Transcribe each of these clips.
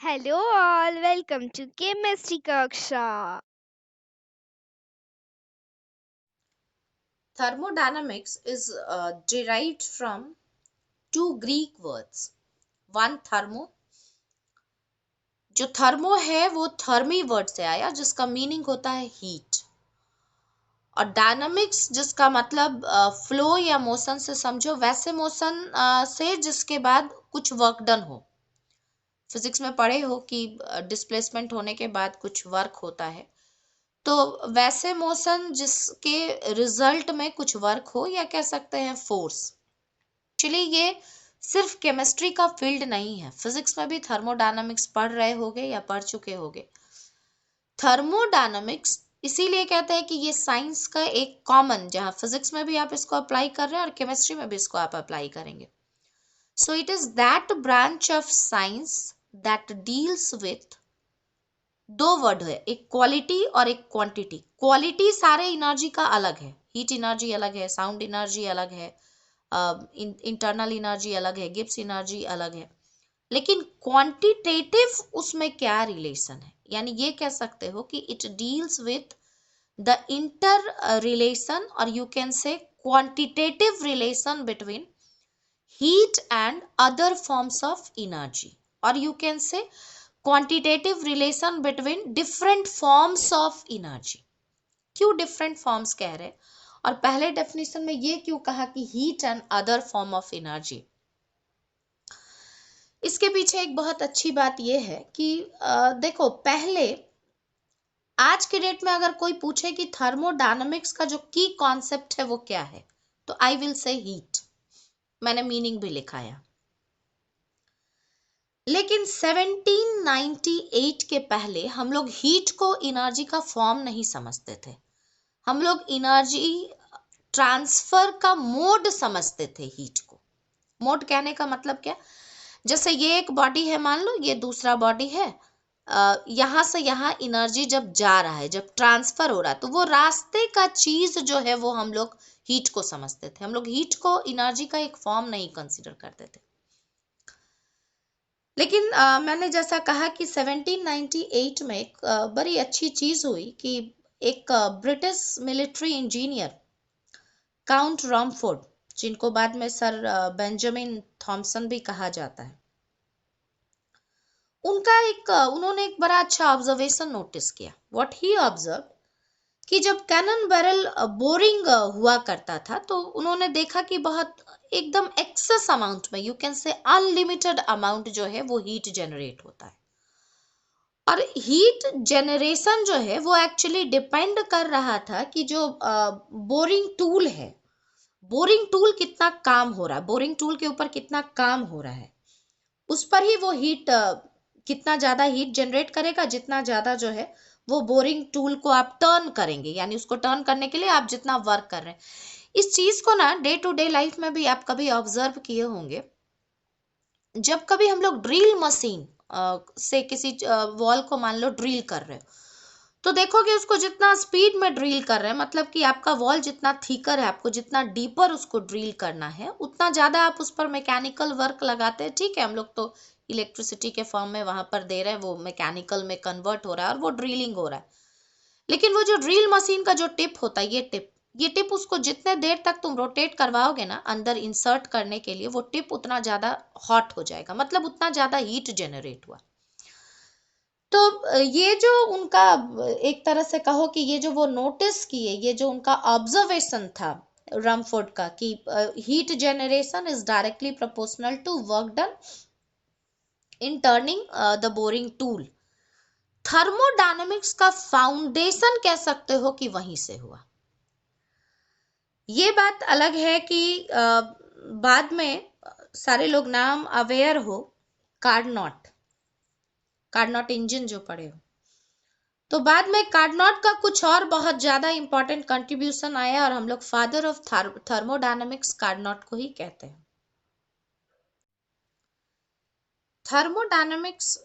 Hello all, welcome to Chemistry Kaksha. Thermodynamics is derived from two Greek words. One thermo, जो thermo है वो thermy word से आया जिसका मीनिंग होता है हीट, और डायनामिक्स जिसका मतलब फ्लो या मोशन से समझो, वैसे मोशन से जिसके बाद कुछ वर्क डन हो। फिजिक्स में पढ़े हो कि डिस्प्लेसमेंट होने के बाद कुछ वर्क होता है, तो वैसे मोशन जिसके रिजल्ट में कुछ वर्क हो, या कह सकते हैं फोर्स। एक्चुअली ये सिर्फ केमिस्ट्री का फील्ड नहीं है, फिजिक्स में भी थर्मोडायनामिक्स पढ़ रहे होगे या पढ़ चुके होगे। थर्मोडायनामिक्स इसीलिए कहते हैं कि ये साइंस का एक कॉमन, जहां फिजिक्स में भी आप इसको अप्लाई कर रहे हैं और केमिस्ट्री में भी इसको आप अप्लाई करेंगे। So it is that branch of science that deals with, दो वर्ड है, एक क्वालिटी और एक क्वांटिटी। क्वालिटी सारे एनर्जी का अलग है, हीट एनर्जी अलग है, साउंड एनर्जी अलग है, इंटरनल एनर्जी अलग है, गिब्स एनर्जी अलग है, लेकिन क्वांटिटेटिव उसमें क्या रिलेशन है, यानी ये कह सकते हो कि it deals with the inter relation, और you can say quantitative relation between heat and other forms of energy, or you can say quantitative relation between different forms of energy। क्यों डिफरेंट फॉर्म्स कह रहे, और पहले definition में ये क्यों कहा कि heat and other form of energy? इसके पीछे एक बहुत अच्छी बात यह है कि देखो, पहले आज के डेट में अगर कोई पूछे कि थर्मोडायनामिक्स का जो की कॉन्सेप्ट है वो क्या है, तो आई विल से हीट। मैंने मीनिंग भी लिखाया। लेकिन 1798 के पहले हम लोग हीट को एनर्जी का फॉर्म नहीं समझते थे, हम लोग एनर्जी ट्रांसफर का मोड समझते थे हीट को। मोड कहने का मतलब क्या, जैसे ये एक बॉडी है, मान लो ये दूसरा बॉडी है, यहां से यहां एनर्जी जब जा रहा है, जब ट्रांसफर हो रहा है, तो वो रास्ते का चीज जो है वो हम लोग हीट को समझते थे। हम लोग हीट को एनर्जी का एक फॉर्म नहीं कंसीडर करते थे। लेकिन मैंने जैसा कहा कि 1798 में एक बड़ी अच्छी चीज हुई कि एक ब्रिटिश मिलिट्री इंजीनियर काउंट रॉमफोर्ड, जिनको बाद में सर बेंजामिन थॉमसन भी कहा जाता है, उनका एक उन्होंने एक बड़ा अच्छा ऑब्जर्वेशन नोटिस किया। व्हाट ही ऑब्जर्व, कि जब कैनन बैरल बोरिंग हुआ करता था, तो उन्होंने देखा कि बहुत एकदम एक्सेस अमाउंट में, यू कैन से अनलिमिटेड अमाउंट जो है वो हीट जनरेट होता है। और हीट जनरेशन जो है वो एक्चुअली डिपेंड कर रहा था कि जो बोरिंग टूल है, बोरिंग टूल कितना काम हो रहा है, बोरिंग टूल के ऊपर कितना काम हो रहा है, उस पर ही वो हीट, कितना ज्यादा हीट जनरेट करेगा, जितना ज्यादा जो है वो बोरिंग टूल को आप टर्न करेंगे, यानी उसको टर्न करने के लिए आप जितना वर्क कर रहे हैं। इस चीज को ना डे टू डे लाइफ में भी आप कभी ऑब्जर्व किए होंगे। जब कभी हम लोग ड्रिल मशीन से किसी वॉल को मान लो ड्रिल कर रहे हो, तो देखोगे उसको जितना स्पीड में ड्रिल कर रहे हैं, मतलब कि आपका वॉल जितना थिकर है, आपको जितना डीपर उसको ड्रिल करना है, उतना ज्यादा आप उस पर मैकेनिकल वर्क लगाते हैं। ठीक है, हम लोग तो इलेक्ट्रिसिटी के फॉर्म में वहां पर दे रहे हैं, वो मैकेनिकल में कन्वर्ट हो रहा है और वो ड्रिलिंग हो रहा है। लेकिन वो जो ड्रिल मशीन का जो टिप होता है, ये टिप उसको जितने देर तक तुम रोटेट करवाओगे ना अंदर इंसर्ट करने के लिए, वो टिप उतना ज्यादा हॉट हो जाएगा, मतलब उतना ज्यादा हीट जनरेट हुआ। तो ये जो उनका, एक तरह से कहो कि ये जो वो नोटिस किए, ये जो उनका ऑब्जर्वेशन था रमफोर्ड का, कि heat generation is directly proportional to work done in turning the boring tool. Thermodynamics का फाउंडेशन कह सकते हो कि वहीं से हुआ। ये बात अलग है कि बाद में सारे लोग नाम अवेयर हो, कार्डनॉट, कार्डनॉट इंजन जो पढ़े हो, तो बाद में कार्डनॉट का कुछ और बहुत ज्यादा इंपॉर्टेंट कंट्रीब्यूशन आया, और हम लोग फादर ऑफ थर्मोडायनेमिक्स कार्डनॉट को ही कहते हैं। थर्मोडायनेमिक्स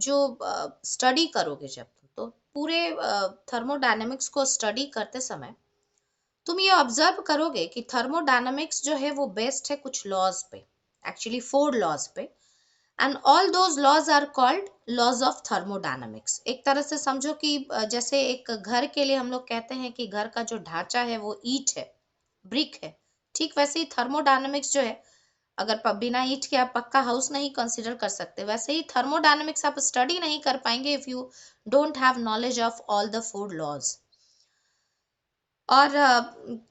जो स्टडी करोगे जब, तो पूरे थर्मोडायनेमिक्स को स्टडी करते समय तुम ये ऑब्जर्व करोगे कि थर्मोडायनेमिक्स जो है वो बेस्ड है कुछ लॉज पे, एक्चुअली 4 लॉज पे। And all those laws are called laws of thermodynamics. एक तरह से समझो कि जैसे एक घर के लिए हम लोग कहते हैं कि घर का जो ढांचा है वो ईंट है, ब्रिक है, ठीक वैसे ही थर्मोडायनामिक्स जो है, अगर बिना ईंट के आप पक्का हाउस नहीं कंसीडर कर सकते, वैसे ही थर्मोडायनामिक्स आप स्टडी नहीं कर पाएंगे if you don't have knowledge of all the 4 laws. और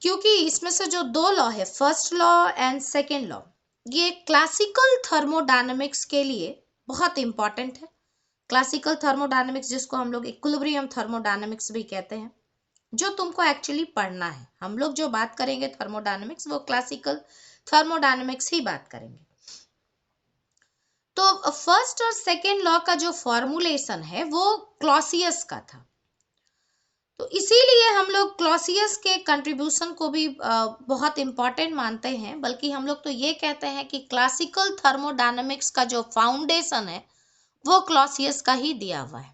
क्योंकि इसमें से जो 2 लॉ है, first law and second law, ये क्लासिकल थर्मोडायनामिक्स के लिए बहुत इंपॉर्टेंट है। क्लासिकल थर्मोडायनामिक्स जिसको हम लोग इक्विलिब्रियम थर्मोडायनामिक्स भी कहते हैं, जो तुमको एक्चुअली पढ़ना है। हम लोग जो बात करेंगे थर्मोडायनामिक्स, वो क्लासिकल थर्मोडायनामिक्स ही बात करेंगे। तो फर्स्ट और सेकेंड लॉ का जो फॉर्मुलेशन है वो क्लॉसियस का था, तो इसीलिए हम लोग क्लॉसियस के कंट्रीब्यूशन को भी बहुत इंपॉर्टेंट मानते हैं। बल्कि हम लोग तो ये कहते हैं कि क्लासिकल थर्मोडायनामिक्स का जो फाउंडेशन है वो क्लॉसियस का ही दिया हुआ है।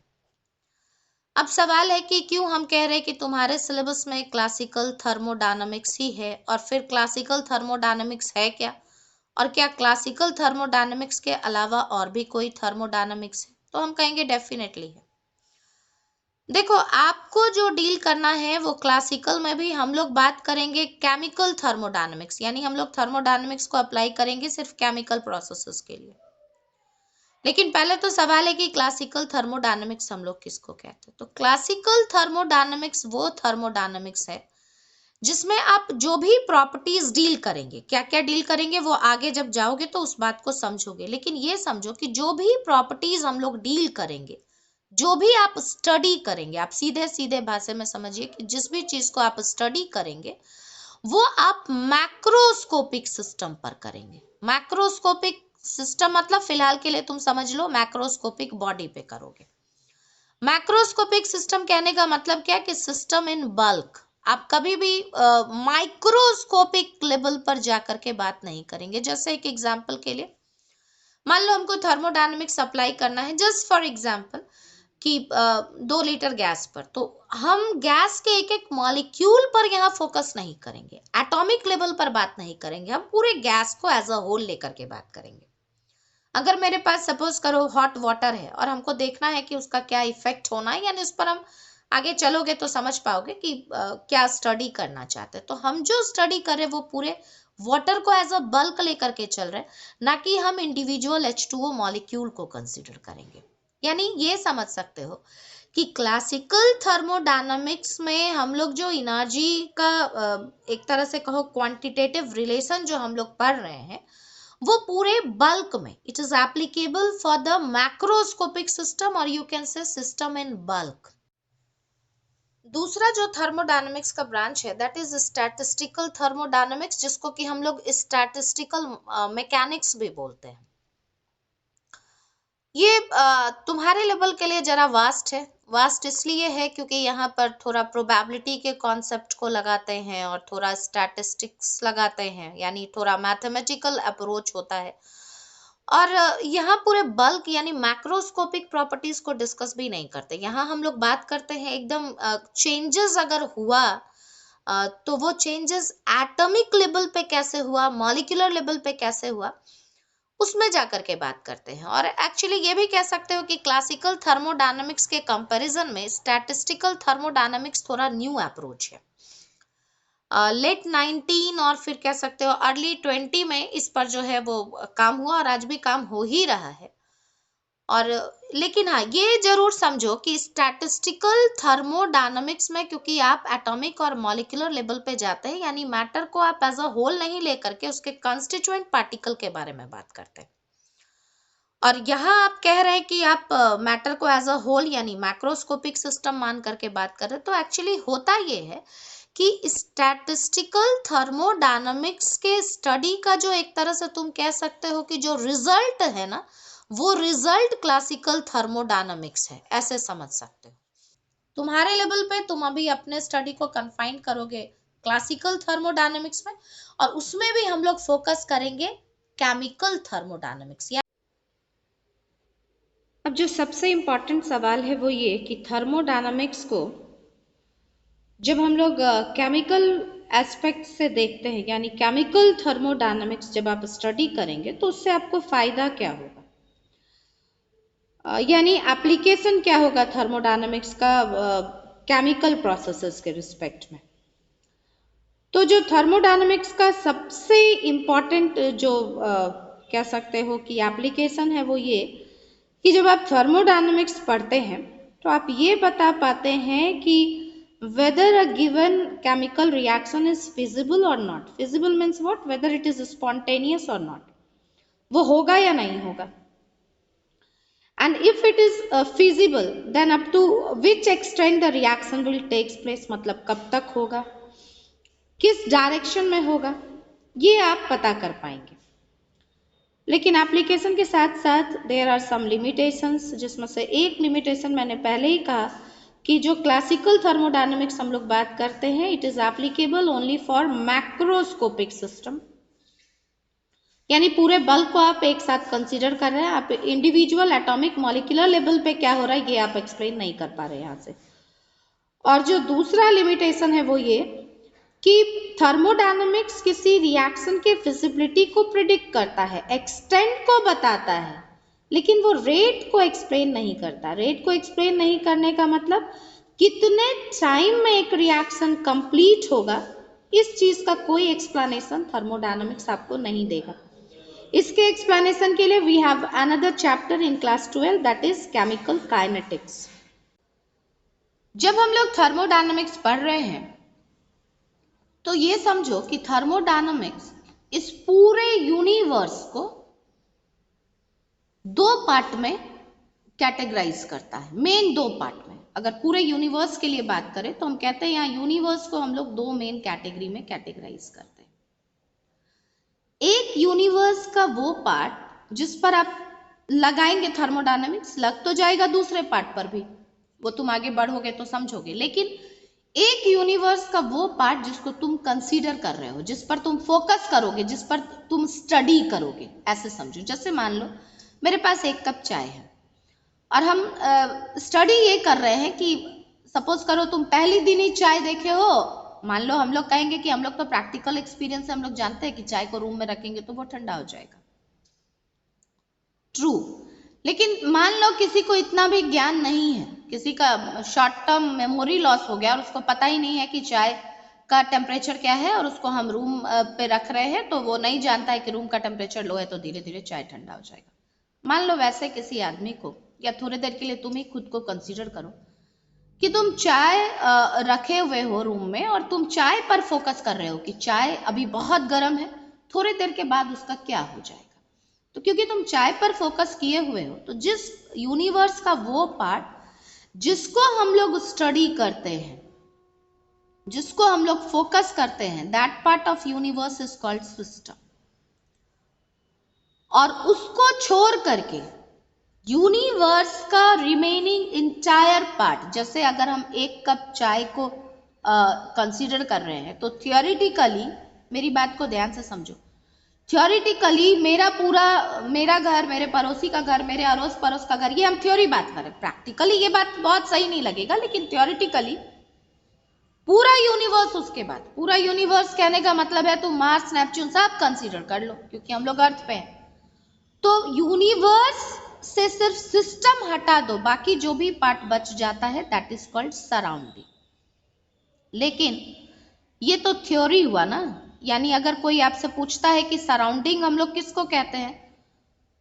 अब सवाल है कि क्यों हम कह रहे हैं कि तुम्हारे सिलेबस में क्लासिकल थर्मोडायनामिक्स ही है, और फिर क्लासिकल थर्मोडायनामिक्स है क्या, और क्या क्लासिकल थर्मोडायनामिक्स के अलावा और भी कोई थर्मोडायनामिक्स है? तो हम कहेंगे डेफिनेटली है। देखो, आपको जो डील करना है वो क्लासिकल में भी हम लोग बात करेंगे केमिकल थर्मोडायनामिक्स, यानी हम लोग थर्मोडायनामिक्स को अप्लाई करेंगे सिर्फ केमिकल प्रोसेसेस के लिए। लेकिन पहले तो सवाल है कि क्लासिकल थर्मोडायनामिक्स हम लोग किसको कहते हैं। तो क्लासिकल थर्मोडायनामिक्स वो थर्मोडायनामिक्स है जिसमें आप जो भी प्रॉपर्टीज डील करेंगे, क्या क्या डील करेंगे वो आगे जब जाओगे तो उस बात को समझोगे, लेकिन ये समझो कि जो भी प्रॉपर्टीज हम लोग डील करेंगे, जो भी आप स्टडी करेंगे, आप सीधे सीधे भाषा में समझिए कि जिस भी चीज को आप स्टडी करेंगे वो आप मैक्रोस्कोपिक सिस्टम पर करेंगे। मैक्रोस्कोपिक सिस्टम मतलब फिलहाल के लिए तुम समझ लो मैक्रोस्कोपिक बॉडी पे करोगे। मैक्रोस्कोपिक सिस्टम कहने का मतलब क्या कि सिस्टम इन बल्क। आप कभी भी माइक्रोस्कोपिक लेवल पर जाकर के बात नहीं करेंगे। जैसे एक एग्जांपल के लिए मान लो हमको थर्मोडायनेमिक्स अप्लाई करना है, जस्ट फॉर एग्जांपल कि 2 लीटर गैस पर, तो हम गैस के एक एक मॉलिक्यूल पर यहाँ फोकस नहीं करेंगे, एटॉमिक लेवल पर बात नहीं करेंगे, हम पूरे गैस को एज अ होल लेकर के बात करेंगे। अगर मेरे पास सपोज करो हॉट वाटर है और हमको देखना है कि उसका क्या इफेक्ट होना है, यानी उस पर हम आगे चलोगे तो समझ पाओगे कि क्या स्टडी करना चाहते हैं। तो हम जो स्टडी कर रहे हैं वो पूरे वाटर को एज अ बल्क लेकर के चल रहे हैं, ना कि हम इंडिविजुअल H2O मॉलिक्यूल को कंसीडर करेंगे। यानी ये समझ सकते हो कि क्लासिकल थर्मोडायनामिक्स में हम लोग जो एनर्जी का एक तरह से कहो क्वांटिटेटिव रिलेशन जो हम लोग पढ़ रहे हैं वो पूरे बल्क में, it is applicable for the macroscopic system और you can say system in bulk. दूसरा जो थर्मोडायनामिक्स का ब्रांच है दैट इज स्टैटिस्टिकल थर्मोडायनामिक्स, जिसको कि हम लोग स्टैटिस्टिकल मैकेनिक्स भी बोलते हैं। ये तुम्हारे लेवल के लिए जरा वास्ट है। वास्ट इसलिए है क्योंकि यहाँ पर थोड़ा प्रोबेबिलिटी के कॉन्सेप्ट को लगाते हैं और थोड़ा स्टैटिस्टिक्स लगाते हैं, यानी थोड़ा मैथमेटिकल अप्रोच होता है। और यहाँ पूरे बल्क यानी मैक्रोस्कोपिक प्रॉपर्टीज को डिस्कस भी नहीं करते। यहाँ हम लोग बात करते हैं एकदम चेंजेस अगर हुआ तो वो चेंजेस एटॉमिक लेवल पे कैसे हुआ, मॉलिक्यूलर लेवल पे कैसे हुआ, उसमें जाकर के बात करते हैं। और एक्चुअली ये भी कह सकते हो कि क्लासिकल थर्मोडायनामिक्स के कंपैरिजन में स्टैटिस्टिकल थर्मोडायनामिक्स थोड़ा न्यू अप्रोच है। लेट 19 और फिर कह सकते हो अर्ली 20 में इस पर जो है वो काम हुआ और आज भी काम हो ही रहा है। और लेकिन हाँ, ये जरूर समझो कि स्टैटिस्टिकल थर्मोडायनामिक्स में क्योंकि आप एटॉमिक और मॉलिक्यूलर लेवल पे जाते हैं, यानी मैटर को आप एज अ होल नहीं लेकर के उसके कंस्टिट्यूएंट पार्टिकल के बारे में बात करते हैं। और यहाँ आप कह रहे हैं कि आप मैटर को एज अ होल यानी मैक्रोस्कोपिक सिस्टम मान करके बात कर रहे हैं। तो एक्चुअली होता ये है कि स्टैटिस्टिकल थर्मोडायनामिक्स के स्टडी का जो एक तरह से तुम कह सकते हो कि जो रिजल्ट है ना, वो रिजल्ट क्लासिकल थर्मोडायनामिक्स है, ऐसे समझ सकते हो। तुम्हारे लेवल पे तुम अभी अपने स्टडी को कन्फाइन करोगे क्लासिकल थर्मोडायनामिक्स में, और उसमें भी हम लोग फोकस करेंगे केमिकल थर्मोडायनामिक्स। अब जो सबसे इम्पोर्टेंट सवाल है वो ये कि थर्मोडायनामिक्स को जब हम लोग केमिकल एस्पेक्ट से देखते हैं, यानी केमिकल थर्मोडायनामिक्स जब आप स्टडी करेंगे तो उससे आपको फायदा क्या होगा। यानी एप्लीकेशन क्या होगा थर्मोडायनामिक्स का केमिकल प्रोसेसेस के रिस्पेक्ट में। तो जो थर्मोडायनामिक्स का सबसे इम्पॉर्टेंट जो कह सकते हो कि एप्लीकेशन है वो ये कि जब आप थर्मोडायनामिक्स पढ़ते हैं तो आप ये बता पाते हैं कि whether a given chemical reaction is feasible or not. Feasible means what? Whether it is spontaneous or not. वो होगा या नहीं होगा। And if it is feasible, then up to which extent the reaction will takes place, मतलब कब तक होगा, किस डायरेक्शन में होगा, ये आप पता कर पाएंगे। लेकिन एप्लीकेशन के साथ साथ देयर आर सम लिमिटेशंस, जिसमें से एक लिमिटेशन मैंने पहले ही कहा कि जो क्लासिकल थर्मोडायनेमिक्स हम लोग बात करते हैं, it is applicable only for macroscopic system, यानी पूरे बल्क को आप एक साथ कंसीडर कर रहे हैं, आप इंडिविजुअल एटॉमिक मॉलिक्यूलर लेवल पे क्या हो रहा है ये आप एक्सप्लेन नहीं कर पा रहे यहाँ से। और जो दूसरा लिमिटेशन है वो ये कि थर्मोडायनेमिक्स किसी रिएक्शन के फिजिबिलिटी को प्रिडिक्ट करता है, एक्सटेंट को बताता है, लेकिन वो रेट को एक्सप्लेन नहीं करता। रेट को एक्सप्लेन नहीं करने का मतलब कितने टाइम में एक रिएक्शन कंप्लीट होगा, इस चीज का कोई एक्सप्लेनेशन थर्मोडायनेमिक्स आपको नहीं देगा। इसके एक्सप्लेनेशन के लिए we have another chapter in class 12 that is chemical kinetics. जब हम लोग थर्मोडायनेमिक्स पढ़ रहे हैं तो ये समझो कि थर्मोडायनामिक्स इस पूरे यूनिवर्स को दो पार्ट में कैटेगराइज करता है, मेन दो पार्ट में। अगर पूरे यूनिवर्स के लिए बात करें तो हम कहते हैं यहाँ यूनिवर्स को हम लोग दो मेन कैटेगरी में कैटेगराइज करते हैं। एक यूनिवर्स का वो पार्ट जिस पर आप लगाएंगे थर्मोडायनामिक्स, लग तो जाएगा दूसरे पार्ट पर भी, वो तुम आगे बढ़ोगे तो समझोगे, लेकिन एक यूनिवर्स का वो पार्ट जिसको तुम कंसीडर कर रहे हो, जिस पर तुम फोकस करोगे, जिस पर तुम स्टडी करोगे, ऐसे समझो। जैसे मान लो मेरे पास एक कप चाय है और हम स्टडी ये कर रहे हैं कि सपोज करो तुम पहली दिन ही चाय देखे हो, मान लो हम लोग कहेंगे कि हम लोग तो प्रैक्टिकल एक्सपीरियंस से हम लोग जानते हैं कि चाय को रूम में रखेंगे तो वो ठंडा हो जाएगा, ट्रू। लेकिन मान लो किसी को इतना भी ज्ञान नहीं है, किसी का शॉर्ट टर्म मेमोरी लॉस हो गया और उसको पता ही नहीं है कि चाय का टेम्परेचर क्या है और उसको हम रूम पे रख रहे हैं, तो वो नहीं जानता है कि रूम का टेम्परेचर लो है तो धीरे धीरे चाय ठंडा हो जाएगा। मान लो वैसे किसी आदमी को, या थोड़ी देर के लिए तुम ही खुद को कंसीडर करो कि तुम चाय रखे हुए हो रूम में और तुम चाय पर फोकस कर रहे हो कि चाय अभी बहुत गर्म है, थोड़ी देर के बाद उसका क्या हो जाएगा। तो क्योंकि तुम चाय पर फोकस किए हुए हो, तो जिस यूनिवर्स का वो पार्ट जिसको हम लोग स्टडी करते हैं, जिसको हम लोग फोकस करते हैं, that part of universe is called system. और उसको छोड़ करके यूनिवर्स का रिमेनिंग इंटायर पार्ट, जैसे अगर हम एक कप चाय को कंसीडर कर रहे हैं तो थियोरिटिकली, मेरी बात को ध्यान से समझो, थियोरिटिकली मेरा घर, मेरे पड़ोसी का घर, मेरे अड़ोस पड़ोस का घर, ये हम थ्योरी बात करें। प्रैक्टिकली ये बात बहुत सही नहीं लगेगा, लेकिन थियोरिटिकली पूरा यूनिवर्स, उसके बाद पूरा यूनिवर्स कहने का मतलब है तुम मार्स, नेपच्यून सब कंसीडर कर लो, क्योंकि हम लोग अर्थ पे हैं। तो यूनिवर्स से सिर्फ सिस्टम हटा दो, बाकी जो भी पार्ट बच जाता है दैट इज कॉल्ड सराउंडिंग। लेकिन ये तो थ्योरी हुआ ना, यानी अगर कोई आपसे पूछता है कि सराउंडिंग हम लोग किसको कहते हैं,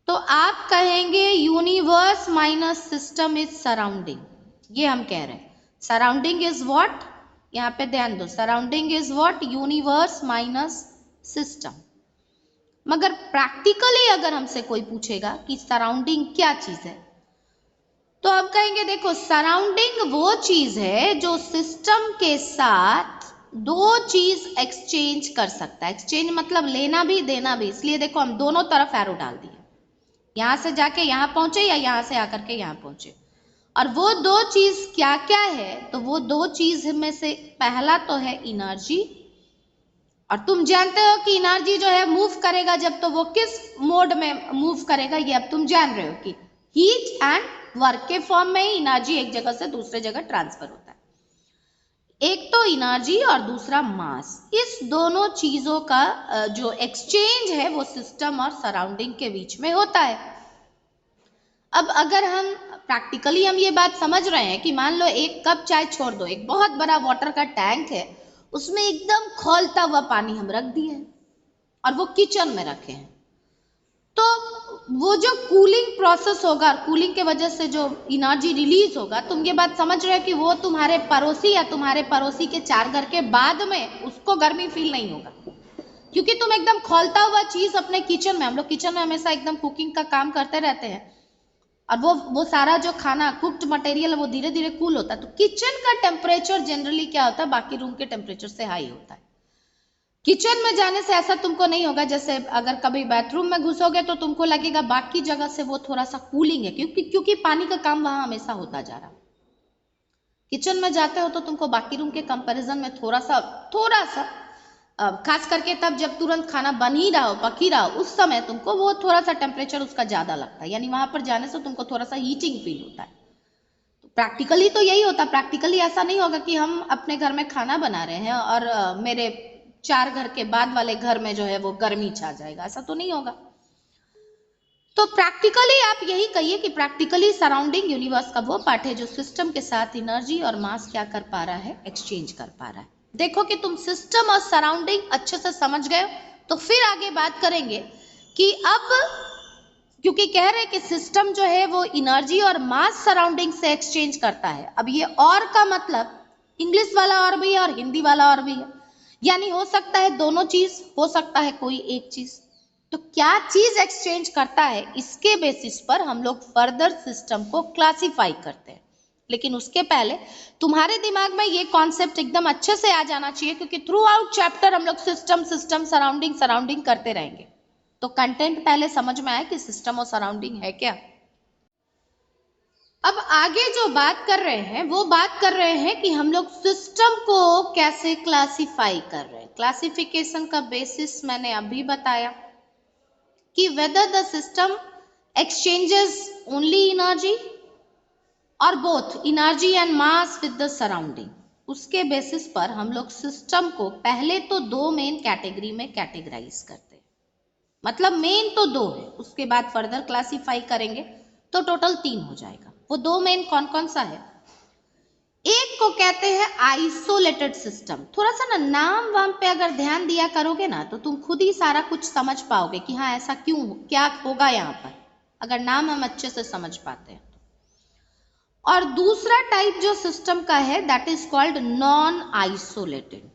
तो आप कहेंगे universe minus system is surrounding. ये हम कह रहे हैं सराउंडिंग इज व्हाट, यहाँ पे ध्यान दो, surrounding is what, universe minus system. मगर प्रैक्टिकली अगर हमसे कोई पूछेगा कि सराउंडिंग क्या चीज है, तो हम कहेंगे देखो सराउंडिंग वो चीज है जो सिस्टम के साथ दो चीज एक्सचेंज कर सकता है। एक्सचेंज मतलब लेना भी देना भी, इसलिए देखो हम दोनों तरफ एरो डाल दिए, यहां से जाके यहां पहुंचे या यहां से आकर के यहां पहुंचे। और वो दो चीज क्या क्या है, तो वो दो चीज में से पहला तो है एनर्जी, और तुम जानते हो कि एनर्जी जो है मूव करेगा जब, तो वो किस मोड में मूव करेगा ये अब तुम जान रहे हो कि हीट एंड वर्क के फॉर्म में ही एनर्जी एक जगह से दूसरे जगह ट्रांसफर होता है। एक तो एनर्जी और दूसरा मास, इस दोनों चीजों का जो एक्सचेंज है वो सिस्टम और सराउंडिंग के बीच में होता है। अब अगर हम प्रैक्टिकली हम ये बात समझ रहे हैं कि मान लो एक कप चाय छोड़ दो, एक बहुत बड़ा वाटर का टैंक है, उसमें एकदम खौलता हुआ पानी हम रख दिए हैं और वो किचन में रखे हैं, तो वो जो कूलिंग प्रोसेस होगा, कूलिंग के वजह से जो एनर्जी रिलीज होगा, तुम ये बात समझ रहे हो कि वो तुम्हारे पड़ोसी या तुम्हारे पड़ोसी के 4 घर के बाद में उसको गर्मी फील नहीं होगा, क्योंकि तुम एकदम खौलता हुआ चीज अपने किचन में, हम लोग किचन में हमेशा एकदम कुकिंग का काम करते रहते हैं, और वो सारा जो खाना कुक्ड मटेरियल है वो धीरे धीरे कूल होता है, तो किचन का टेम्परेचर जनरली क्या होता है, बाकी रूम के टेम्परेचर से हाई होता है। किचन में जाने से ऐसा तुमको नहीं होगा, जैसे अगर कभी बाथरूम में घुसोगे तो तुमको लगेगा बाकी जगह से वो थोड़ा सा कूलिंग है, क्योंकि पानी का काम वहां हमेशा होता जा रहा है। किचन में जाते हो तो तुमको बाकी रूम के कंपैरिजन में थोड़ा सा खास करके तब जब तुरंत खाना बन ही रहा हो, पक ही रहा हो, उस समय तुमको वो थोड़ा सा टेम्परेचर उसका ज्यादा लगता है, यानी वहां पर जाने से तुमको थोड़ा सा हीटिंग फील होता है। तो प्रैक्टिकली तो यही होता है, प्रैक्टिकली ऐसा नहीं होगा कि हम अपने घर में खाना बना रहे हैं और मेरे 4 घर के बाद वाले घर में जो है वो गर्मी छा जाएगा, ऐसा तो नहीं होगा। तो प्रैक्टिकली आप यही कहिए कि प्रैक्टिकली सराउंडिंग यूनिवर्स का वो पार्ट है जो सिस्टम के साथ एनर्जी और मास क्या कर पा रहा है, एक्सचेंज कर पा रहा है। देखो कि तुम सिस्टम और सराउंडिंग अच्छे से समझ गए, तो फिर आगे बात करेंगे कि अब क्योंकि कह रहे हैं कि सिस्टम जो है वो एनर्जी और मास सराउंडिंग से एक्सचेंज करता है। अब ये और का मतलब इंग्लिश वाला और भी है और हिंदी वाला और भी है, यानी हो सकता है दोनों चीज, हो सकता है कोई एक चीज। तो क्या चीज एक्सचेंज करता है, इसके बेसिस पर हम लोग फर्दर सिस्टम को क्लासिफाई करते हैं। लेकिन उसके पहले तुम्हारे दिमाग में ये कॉन्सेप्ट एकदम अच्छे से आ जाना चाहिए, क्योंकि थ्रू आउट चैप्टर हम लोग सिस्टम सिस्टम सराउंडिंग सराउंडिंग करते रहेंगे। तो कंटेंट पहले समझ में आए कि सिस्टम और सराउंडिंग है क्या। अब आगे जो बात कर रहे हैं वो बात कर रहे हैं कि हम लोग सिस्टम को कैसे क्लासिफाई कर रहे हैं। क्लासिफिकेशन का बेसिस मैंने अभी बताया कि whether the system exchanges only energy और both energy and mass with the surrounding, उसके बेसिस पर हम लोग सिस्टम को पहले तो 2 मेन कैटेगरी में कैटेगराइज करते हैं। मतलब मेन तो 2 है, उसके बाद फर्दर क्लासिफाई करेंगे तो टोटल 3 हो जाएगा। वो 2 मेन कौन कौन सा है? एक को कहते हैं आइसोलेटेड सिस्टम। थोड़ा सा ना नाम वाम पे अगर ध्यान दिया करोगे ना तो तुम खुद ही सारा कुछ समझ पाओगे कि हाँ ऐसा क्यों, क्या होगा यहाँ पर, अगर नाम हम अच्छे से समझ पाते हैं। और दूसरा टाइप जो सिस्टम का है that is called non isolated.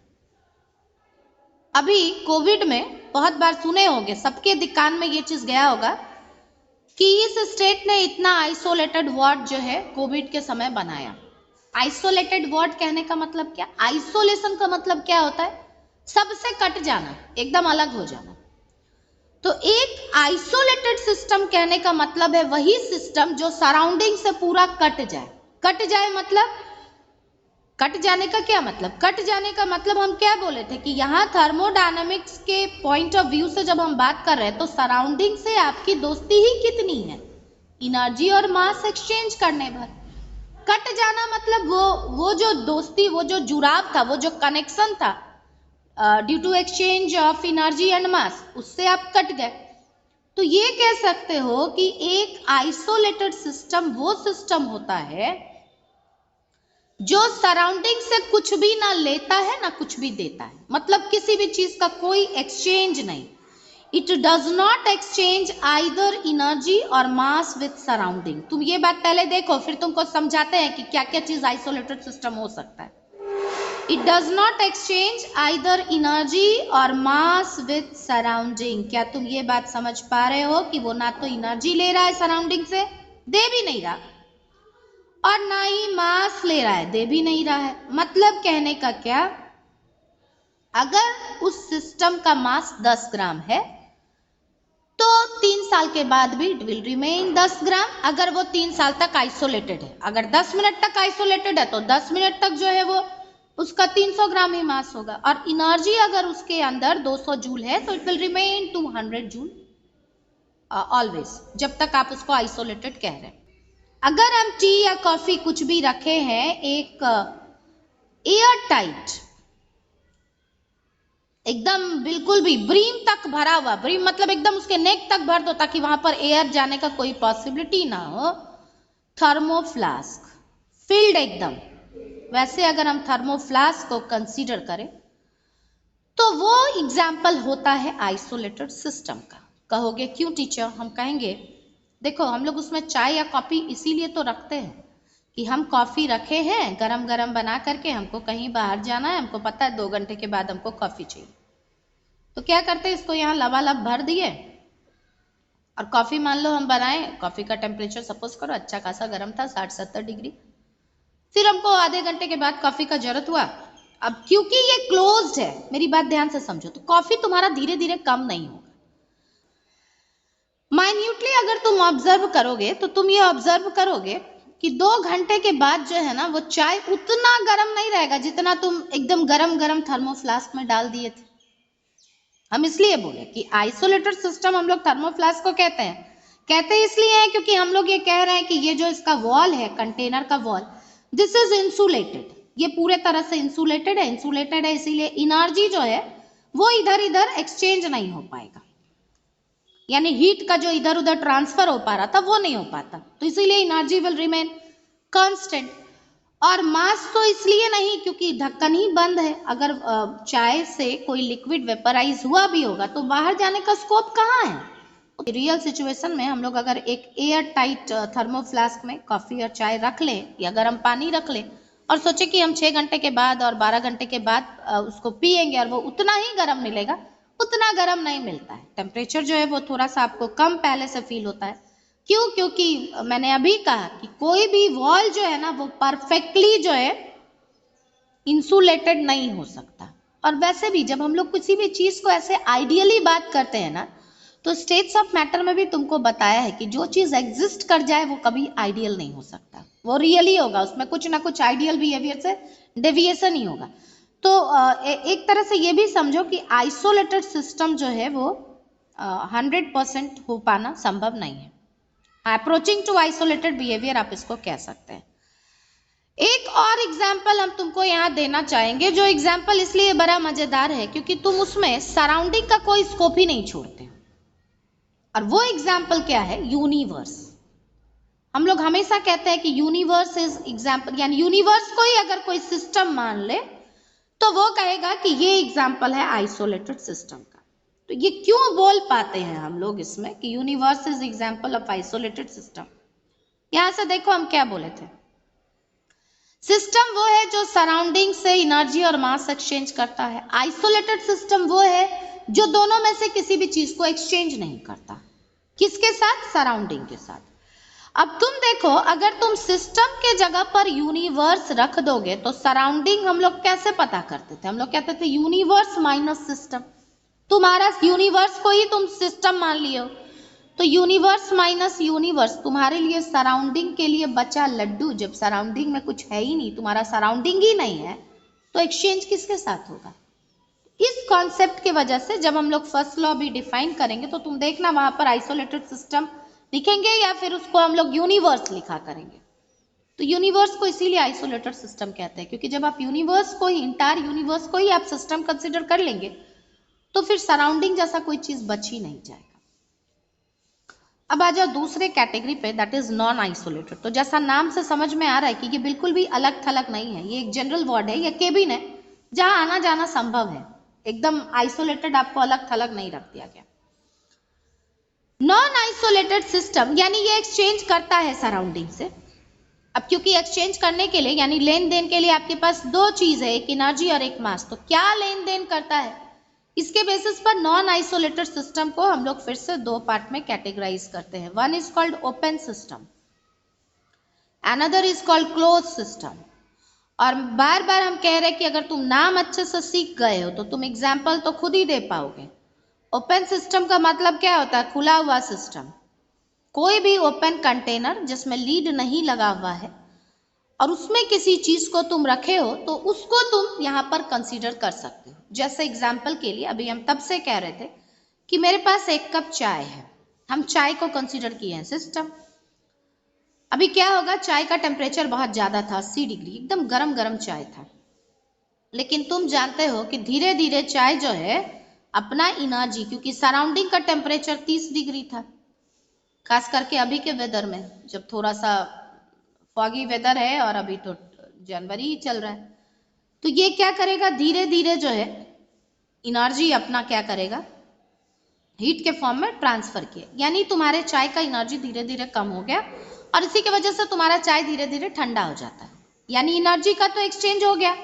अभी कोविड में बहुत बार सुने होंगे, सबके कान में ये चीज गया होगा कि इस स्टेट ने इतना आइसोलेटेड वार्ड जो है कोविड के समय बनाया। आइसोलेटेड वार्ड कहने का मतलब क्या? आइसोलेशन का मतलब क्या होता है? सबसे कट जाना, एकदम अलग हो जाना। तो एक आइसोलेटेड सिस्टम कहने का मतलब है वही सिस्टम जो सराउंडिंग से पूरा कट जाए। कट जाए मतलब, कट जाने का क्या मतलब? कट जाने का मतलब हम क्या बोले थे कि यहाँ थर्मोडायनामिक्स के पॉइंट ऑफ व्यू से जब हम बात कर रहे हैं तो सराउंडिंग से आपकी दोस्ती ही कितनी है? एनर्जी और मास एक्सचेंज करने भर। कट जाना मतलब वो जो दोस्ती, वो जो जुड़ाव था, वो जो कनेक्शन था due to exchange of energy and mass, उससे आप कट गए। तो ये कह सकते हो कि एक आइसोलेटेड सिस्टम वो सिस्टम होता है जो सराउंडिंग से कुछ भी ना लेता है ना कुछ भी देता है, मतलब किसी भी चीज का कोई एक्सचेंज नहीं। It does not exchange either energy और मास विथ सराउंडिंग। तुम ये बात पहले देखो, फिर तुमको समझाते हैं कि क्या क्या चीज आइसोलेटेड सिस्टम हो सकता है। It does not exchange either energy और मास विथ सराउंडिंग। क्या तुम ये बात समझ पा रहे हो कि वो ना तो एनर्जी ले रहा है सराउंडिंग से, दे भी नहीं रहा, और ना ही मास ले रहा है, दे भी नहीं रहा है। मतलब कहने का क्या, अगर उस सिस्टम का मास 10 ग्राम है तो 3 साल के बाद भी इट विल रिमेन 10 ग्राम, अगर वो 3 साल तक आइसोलेटेड है। अगर 10 मिनट तक आइसोलेटेड है तो 10 मिनट तक जो है वो उसका 300 ग्राम ही मास होगा। और एनर्जी अगर उसके अंदर 200 जूल है तो it will remain 200 joule always, जब तक आप उसको आइसोलेटेड कह रहे हैं। अगर हम टी या कॉफी कुछ भी रखे हैं एक एयर टाइट एकदम बिल्कुल भी ब्रीम तक भरा हुआ, ब्रीम मतलब एकदम उसके नेक तक भर दो ताकि वहां पर एयर जाने का कोई पॉसिबिलिटी ना हो, थर्मोफ्लास्क फिल्ड एकदम। वैसे अगर हम थर्मोफ्लास्क को कंसीडर करें तो वो एग्जाम्पल होता है आइसोलेटेड सिस्टम का। कहोगे क्यों टीचर? हम कहेंगे देखो हम लोग उसमें चाय या कॉफी इसीलिए तो रखते हैं कि हम कॉफी रखे हैं गरम गरम बना करके, हमको कहीं बाहर जाना है, हमको पता है 2 घंटे के बाद हमको कॉफी चाहिए, तो क्या करते हैं इसको यहाँ लबालब भर दिए और कॉफी मान लो हम बनाए, कॉफी का टेम्परेचर सपोज करो अच्छा खासा गर्म था 60-70 डिग्री, फिर हमको आधे घंटे के बाद कॉफी का जरूरत हुआ। अब क्योंकि ये क्लोज्ड है, मेरी बात ध्यान से समझो, तो कॉफी तुम्हारा धीरे धीरे कम नहीं होगा। माइन्यूटली अगर तुम ऑब्जर्व करोगे तो तुम ये ऑब्जर्व करोगे कि 2 घंटे के बाद जो है ना वो चाय उतना गर्म नहीं रहेगा जितना तुम एकदम गरम गरम थर्मोफ्लास्क में डाल दिए थे। हम इसलिए बोले कि आइसोलेटेड सिस्टम हम लोग थर्मोफ्लास्क को कहते इसलिए हैं क्योंकि हम लोग ये कह रहे हैं कि ये जो इसका वॉल है, कंटेनर का वॉल, दिस इज इंसुलेटेड, ये पूरे तरह से इंसुलेटेड है इसीलिए एनर्जी जो है वो इधर इधर एक्सचेंज नहीं हो पाएगा, यानी हीट का जो इधर उधर ट्रांसफर हो पा रहा था वो नहीं हो पाता, तो इसीलिए एनर्जी विल रिमेन कांस्टेंट। और मास तो इसलिए नहीं क्योंकि ढक्कन ही बंद है, अगर चाय से कोई लिक्विड वेपराइज हुआ भी होगा तो बाहर जाने का स्कोप कहाँ है। रियल सिचुएशन में हम लोग अगर एक एयर टाइट थर्मोफ्लास्क में कॉफी और चाय रख लें या गर्म पानी रख लें और सोचे कि हम 6 घंटे के बाद और 12 घंटे के बाद उसको पिएंगे और वो उतना ही गर्म मिलेगा, उतना गर्म नहीं मिलता है। टेम्परेचर जो है वो थोड़ा सा आपको कम पहले से फील होता है। क्यों? क्योंकि मैंने अभी कहा कि कोई भी वॉल जो है ना वो परफेक्टली जो है इंसुलेटेड नहीं हो सकता। और वैसे भी जब हम लोग किसी भी चीज को ऐसे आइडियली बात करते हैं ना, तो स्टेट्स ऑफ मैटर में भी तुमको बताया है कि जो चीज एग्जिस्ट कर जाए वो कभी आइडियल नहीं हो सकता, वो रियली होगा, उसमें कुछ ना कुछ आइडियल बिहेवियर से डेविएशन ही होगा। तो एक तरह से ये भी समझो कि आइसोलेटेड सिस्टम जो है वो 100% हो पाना संभव नहीं है। अप्रोचिंग टू आइसोलेटेड बिहेवियर आप इसको कह सकते हैं। एक और एग्जाम्पल हम तुमको यहाँ देना चाहेंगे, जो एग्जाम्पल इसलिए बड़ा मजेदार है क्योंकि तुम उसमें सराउंडिंग का कोई स्कोप ही नहीं छोड़ते, और वो एग्जाम्पल क्या है? यूनिवर्स। हम लोग हमेशा कहते हैं कि यूनिवर्स इज एग्जाम्पल, यानी यूनिवर्स को ही अगर कोई सिस्टम मान ले तो वो कहेगा कि ये एग्जाम्पल है आइसोलेटेड सिस्टम का। तो ये क्यों बोल पाते हैं हम लोग इसमें कि universe is example of isolated system? यहां से देखो हम क्या बोले थे, सिस्टम वो है जो सराउंडिंग से एनर्जी और मास एक्सचेंज करता है, आइसोलेटेड सिस्टम वो है जो दोनों में से किसी भी चीज को एक्सचेंज नहीं करता। किसके साथ? सराउंडिंग के साथ। अब तुम देखो, अगर तुम सिस्टम के जगह पर यूनिवर्स रख दोगे तो सराउंडिंग हम लोग कैसे पता करते थे? हम लोग कहते थे यूनिवर्स माइनस सिस्टम। तुम्हारा यूनिवर्स को ही तुम सिस्टम मान लियो, तो यूनिवर्स माइनस यूनिवर्स तुम्हारे लिए सराउंडिंग के लिए बचा लड्डू। जब सराउंडिंग में कुछ है ही नहीं, तुम्हारा सराउंडिंग ही नहीं है, तो एक्सचेंज किसके साथ होगा? इस कॉन्सेप्ट की वजह से जब हम लोग फर्स्ट लॉ भी डिफाइन करेंगे तो तुम देखना वहां पर आइसोलेटेड सिस्टम लिखेंगे या फिर उसको हम लोग यूनिवर्स लिखा करेंगे। तो यूनिवर्स को इसीलिए आइसोलेटेड सिस्टम कहते हैं क्योंकि जब आप यूनिवर्स को ही, इंटायर यूनिवर्स को ही आप सिस्टम कंसिडर कर लेंगे तो फिर सराउंडिंग जैसा कोई चीज बच ही नहीं जाएगा। अब आ जाओ दूसरे कैटेगरी पे, दैट इज नॉन आइसोलेटेड। तो जैसा नाम से समझ में आ रहा है कि ये बिल्कुल भी अलग थलग नहीं है, ये एक जनरल वार्ड है, ये केबिन है जहां आना जाना संभव है, एकदम आइसोलेटेड आपको अलग थलग नहीं रख दिया गया। नॉन आइसोलेटेड सिस्टम यानी ये एक्सचेंज करता है सराउंडिंग से। अब क्योंकि एक्सचेंज करने के लिए यानी लेन देन के लिए आपके पास दो चीज है, एक एनर्जी और एक मास, तो क्या लेन देन करता है, इसके बेसिस पर नॉन आइसोलेटेड सिस्टम को हम लोग फिर से 2 पार्ट में कैटेगराइज करते हैं। One is called open system, another is called close system. और बार बार हम कह रहे हैं कि अगर तुम नाम अच्छे से सीख गए हो तो तुम एग्जाम्पल तो खुद ही दे पाओगे। ओपन सिस्टम का मतलब क्या होता है? खुला हुआ सिस्टम, कोई भी ओपन कंटेनर जिसमें लीड नहीं लगा हुआ है और उसमें किसी चीज को तुम रखे हो तो उसको तुम यहाँ पर कंसीडर कर सकते हो। जैसे एग्जाम्पल के लिए अभी हम तब से कह रहे थे कि मेरे पास 1 कप चाय है, हम चाय को कंसीडर किए हैं सिस्टम। अभी क्या होगा, चाय का टेम्परेचर बहुत ज्यादा था, 80 डिग्री, एकदम गरम गरम चाय था, लेकिन तुम जानते हो कि धीरे धीरे चाय जो है अपना एनर्जी, क्योंकि सराउंडिंग का टेम्परेचर 30 डिग्री था, खास करके अभी के वेदर में जब थोड़ा सा फॉगी वेदर है और अभी तो जनवरी ही चल रहा है, तो ये क्या करेगा, धीरे धीरे जो है एनर्जी अपना क्या करेगा, हीट के फॉर्म में ट्रांसफर किया, यानी तुम्हारे चाय का एनर्जी धीरे धीरे कम हो गया और इसी की वजह से तुम्हारा चाय धीरे धीरे ठंडा हो जाता है, यानी एनर्जी का तो एक्सचेंज हो गया।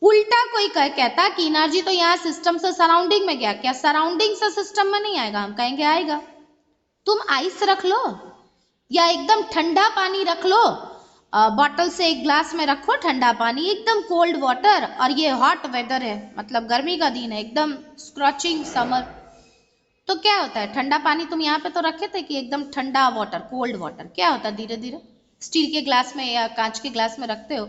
उल्टा कोई कहता कि एनर्जी तो यहाँ सिस्टम से सराउंडिंग में गया, क्या सराउंडिंग से सिस्टम में नहीं आएगा? हम कहेंगे आएगा। तुम आइस रख लो या एकदम ठंडा पानी रख लो, बॉटल से एक ग्लास में रखो ठंडा पानी, एकदम कोल्ड वाटर, और ये हॉट वेदर है, मतलब गर्मी का दिन है, एकदम स्क्रॉचिंग समर, तो क्या होता है, ठंडा पानी तुम यहाँ पे तो रखे थे कि एकदम ठंडा वाटर, कोल्ड वाटर, क्या होता है धीरे धीरे स्टील के ग्लास में या कांच के ग्लास में रखते हो,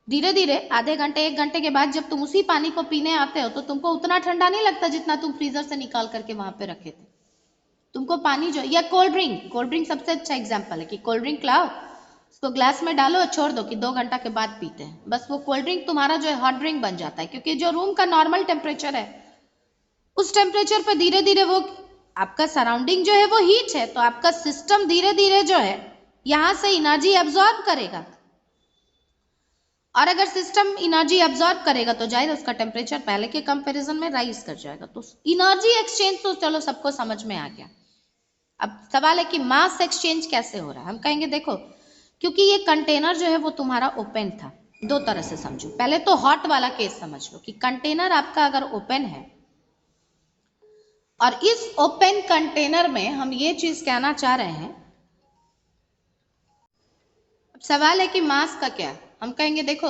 धीरे धीरे आधे घंटे 1 घंटे के बाद जब तुम उसी पानी को पीने आते हो तो तुमको उतना ठंडा नहीं लगता जितना तुम फ्रीजर से निकाल करके वहां पे रखे थे। तुमको पानी जो, या कोल्ड ड्रिंक सबसे अच्छा एग्जाम्पल है कि कोल्ड ड्रिंक लाओ, उसको ग्लास में डालो, छोड़ दो कि 2 घंटा के बाद पीते हैं, बस वो कोल्ड ड्रिंक तुम्हारा जो है हॉट ड्रिंक बन जाता है, क्योंकि जो रूम का नॉर्मल टेम्परेचर है उस टेम्परेचर पर धीरे धीरे वो आपका सराउंडिंग जो है वो हीट है, तो आपका सिस्टम धीरे धीरे जो है यहां से एनर्जी एब्जॉर्ब करेगा, और अगर सिस्टम एनर्जी एब्जॉर्ब करेगा तो जाहिर उसका टेम्परेचर पहले के कंपैरिजन में राइज कर जाएगा। तो एनर्जी एक्सचेंज तो चलो सबको समझ में आ गया। अब सवाल है कि मास एक्सचेंज कैसे हो रहा है? हम कहेंगे देखो, क्योंकि ये कंटेनर जो है वो तुम्हारा ओपन था, 2 तरह से समझो। पहले तो हॉट वाला केस समझ लो कि कंटेनर आपका अगर ओपन है और इस ओपन कंटेनर में हम ये चीज कहना चाह रहे हैं, अब सवाल है कि मास का क्या? हम कहेंगे देखो,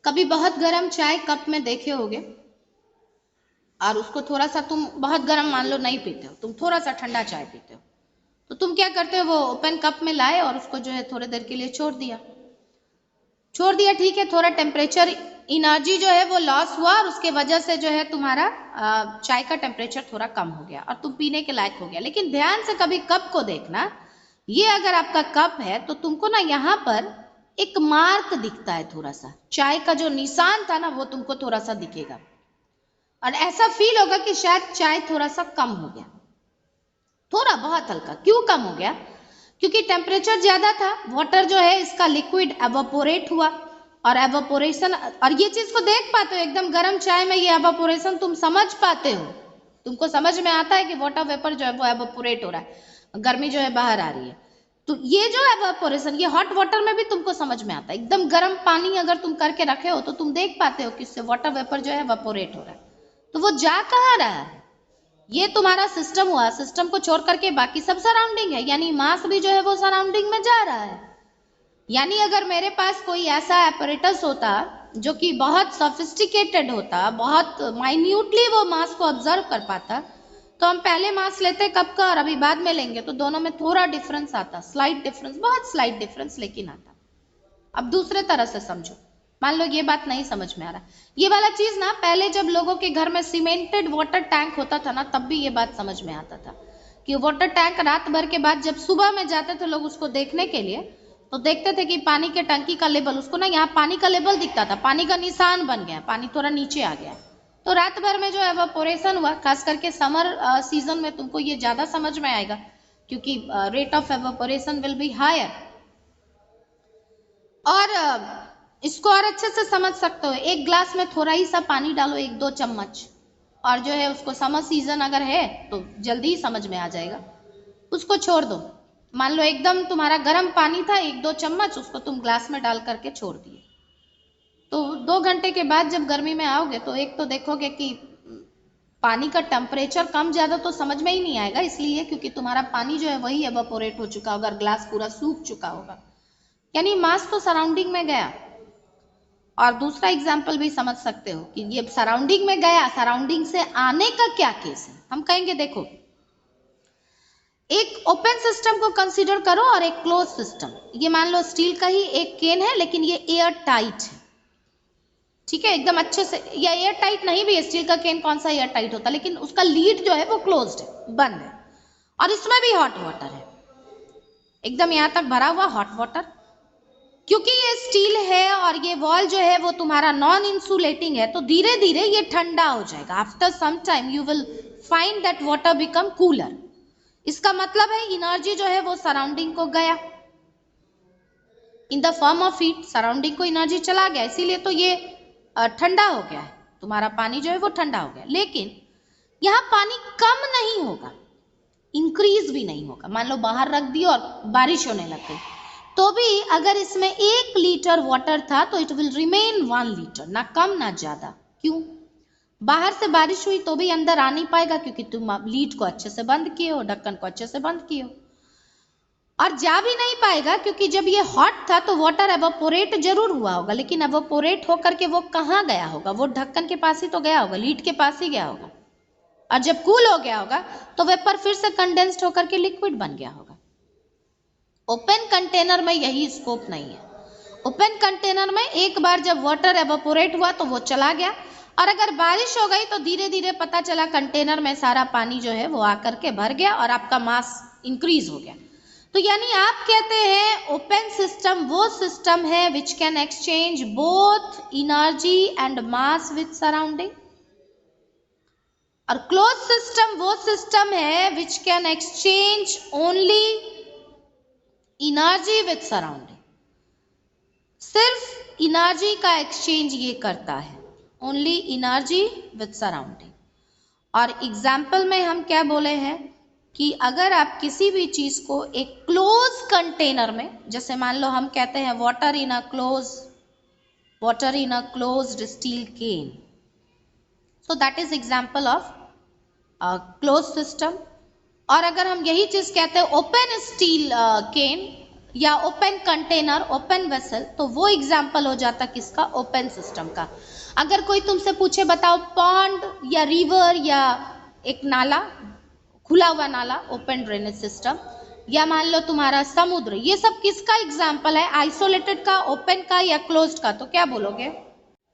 कभी बहुत गर्म चाय कप में देखे होगे और उसको थोड़ा सा तुम बहुत गर्म मान लो नहीं पीते हो, तुम थोड़ा सा ठंडा चाय पीते हो, तो तुम क्या करते हो, वो ओपन कप में लाए और उसको जो है थोड़ी देर के लिए छोड़ दिया, ठीक है, थोड़ा टेम्परेचर एनर्जी जो है वो लॉस हुआ और उसके वजह से जो है तुम्हारा चाय का टेम्परेचर थोड़ा कम हो गया और तुम पीने के लायक हो गया। लेकिन ध्यान से कभी कप को देखना, ये अगर आपका कप है तो तुमको ना यहाँ पर एक मार्क दिखता है, थोड़ा सा चाय का जो निशान था ना वो तुमको थोड़ा सा दिखेगा और ऐसा फील होगा कि शायद चाय थोड़ा सा कम हो गया, थोड़ा बहुत हल्का। क्यों कम हो गया? क्योंकि टेम्परेचर ज्यादा था, वाटर जो है इसका लिक्विड एवापोरेट हुआ, और एवापोरेशन, और ये चीज को देख पाते हो एकदम गर्म चाय में, ये एवापोरेशन तुम समझ पाते हो, तुमको समझ में आता है कि वाटर वेपर जो है वो एवापोरेट हो रहा है, गर्मी जो है बाहर आ रही है, तो ये जो एवापोरेशन ये हॉट वाटर में भी तुमको समझ में आता है। एकदम गर्म पानी अगर तुम करके रखे हो तो तुम देख पाते हो कि इससे वाटर वेपर जो है एवापोरेट हो रहा है, तो वो जा कहाँ रहा है? ये तुम्हारा सिस्टम हुआ, सिस्टम को छोड़ करके बाकी सब सराउंडिंग है, यानी मास भी जो है वो सराउंडिंग में जा रहा है। यानी अगर मेरे पास कोई ऐसा एपरेटस होता जो कि बहुत सोफिस्टिकेटेड होता, बहुत माइन्यूटली वो मास को ऑब्जर्व कर पाता, तो हम पहले मास लेते कब का और अभी बाद में लेंगे तो दोनों में थोड़ा डिफरेंस आता, स्लाइट डिफरेंस, बहुत स्लाइट डिफरेंस लेकिन आता। अब दूसरे तरह से समझो, मान लो ये बात नहीं समझ में आ रहा, ये वाला चीज ना पहले जब लोगों के घर में सीमेंटेड वाटर टैंक होता था ना तब भी ये बात समझ में आता था कि वाटर टैंक रात भर के बाद जब सुबह में जाते थे लोग उसको देखने के लिए, तो देखते थे कि पानी के टंकी का लेवल, उसको ना यहाँ पानी का लेवल दिखता था, पानी का निशान बन गया, पानी थोड़ा नीचे आ गया, तो रात भर में जो एवापोरेशन हुआ, खास करके समर सीजन में तुमको ये ज्यादा समझ में आएगा क्योंकि rate of evaporation will be higher. और इसको और अच्छे से समझ सकते हो, एक ग्लास में थोड़ा ही सा पानी डालो, 1-2 चम्मच, और जो है उसको समर सीजन अगर है तो जल्दी ही समझ में आ जाएगा, उसको छोड़ दो। मान लो एकदम तुम्हारा गर्म पानी था, 1-2 चम्मच उसको तुम ग्लास में डाल करके छोड़ दिए, तो 2 घंटे के बाद जब गर्मी में आओगे तो एक तो देखोगे कि पानी का टेम्परेचर कम ज्यादा तो समझ में ही नहीं आएगा, इसलिए क्योंकि तुम्हारा पानी जो है वही एवापोरेट हो चुका होगा, ग्लास पूरा सूख चुका होगा, यानी मास तो सराउंडिंग में गया। और दूसरा एग्जाम्पल भी समझ सकते हो कि ये सराउंडिंग में गया, सराउंडिंग से आने का क्या केस है? हम कहेंगे देखो, एक ओपन सिस्टम को कंसीडर करो और एक क्लोज सिस्टम, ये मान लो स्टील का ही एक केन है लेकिन ये एयर टाइट है, ठीक है, एकदम अच्छे से, या एयर टाइट नहीं भी है, स्टील का केन कौन सा एयर टाइट होता है, लेकिन उसका लीड जो है वो क्लोज्ड है, बंद है, और इसमें भी हॉट वाटर है, एकदम यहां तक भरा हुआ हॉट वाटर, क्योंकि ये स्टील है और ये वॉल जो है वो तुम्हारा नॉन इंसुलेटिंग है, तो धीरे धीरे ये ठंडा हो जाएगा. After some time you will find that water become cooler. इसका मतलब है एनर्जी जो है वो सराउंडिंग को गया in the form of heat. Surrounding को एनर्जी चला गया, इसीलिए तो ये ठंडा हो गया है. तुम्हारा पानी जो है वो ठंडा हो गया. लेकिन यहाँ पानी कम नहीं होगा, इंक्रीज भी नहीं होगा. मान लो बाहर रख दी और बारिश होने लग गई, तो भी अगर इसमें 1 लीटर वाटर था तो इट विल रिमेन 1 लीटर, ना कम ना ज्यादा. क्यों? बाहर से बारिश हुई तो भी अंदर आ नहीं पाएगा, क्योंकि तुम लीड को अच्छे से बंद किए हो, ढक्कन को अच्छे से बंद किए हो. और जा भी नहीं पाएगा, क्योंकि जब ये हॉट था तो वाटर एवोपोरेट जरूर हुआ होगा, लेकिन एवोपोरेट होकर के वो कहाँ गया होगा? वो ढक्कन के पास ही तो गया होगा, लीड के पास ही गया होगा. और जब कूल हो गया होगा तो वेपर फिर से कंडेंस्ड होकर के लिक्विड बन गया होगा. ओपन कंटेनर में यही स्कोप नहीं है. ओपन कंटेनर में एक बार जब वाटर एवोपोरेट हुआ तो वो चला गया, और अगर बारिश हो गई तो धीरे धीरे पता चला कंटेनर में सारा पानी जो है वो आकर के भर गया और आपका मास इंक्रीज हो गया. तो यानी आप कहते हैं ओपन सिस्टम वो सिस्टम है which can exchange both energy and mass with surrounding, और क्लोज सिस्टम वो सिस्टम है which can exchange only energy with surrounding. सिर्फ एनर्जी का एक्सचेंज ये करता है, ओनली एनर्जी विथ सराउंडिंग. और एग्जाम्पल में हम क्या बोले हैं कि अगर आप किसी भी चीज को एक क्लोज कंटेनर में, जैसे मान लो हम कहते हैं water in a closed steel can, so that is example of close system. और अगर हम यही चीज कहते हैं ओपन स्टील केन या ओपन कंटेनर, ओपन वेसल, तो वो एग्जाम्पल हो जाता किसका? ओपन सिस्टम का. अगर कोई तुमसे पूछे बताओ पॉन्ड या रिवर या एक नाला, खुला हुआ नाला, ओपन ड्रेनेज सिस्टम, या मान लो तुम्हारा समुद्र, ये सब किसका एग्जाम्पल है? आइसोलेटेड का, ओपन का या क्लोज्ड का? तो क्या बोलोगे?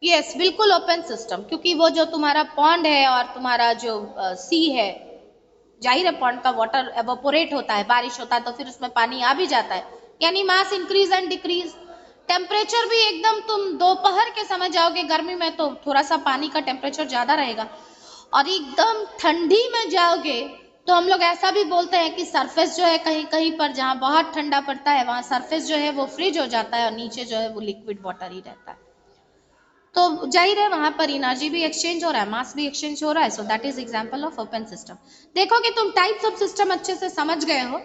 यस, बिल्कुल ओपन सिस्टम, क्योंकि वो जो तुम्हारा पॉन्ड है और तुम्हारा जो सी है, जाहिर है पॉन्ड का वाटर एवोपोरेट होता है, बारिश होता है तो फिर उसमें पानी आ भी जाता है, यानी मास इंक्रीज एंड डिक्रीज. टेम्परेचर भी एकदम, तुम दोपहर के समय जाओगे गर्मी में तो थोड़ा सा पानी का टेम्परेचर ज्यादा रहेगा, और एकदम ठंडी में जाओगे तो हम लोग ऐसा भी बोलते हैं कि सरफेस जो है कहीं कहीं पर जहाँ बहुत ठंडा पड़ता है वहाँ सरफेस जो है वो फ्रीज हो जाता है और नीचे जो है वो लिक्विड वाटर ही रहता है. तो जाहिर है वहां पर एनर्जी भी एक्सचेंज हो रहा है, मास भी एक्सचेंज हो रहा है. सो that is example of open system. देखो कि तुम टाइप्स ऑफ सिस्टम अच्छे से समझ गए हो.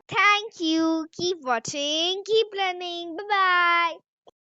Thank you. Keep watching, keep learning. Bye bye.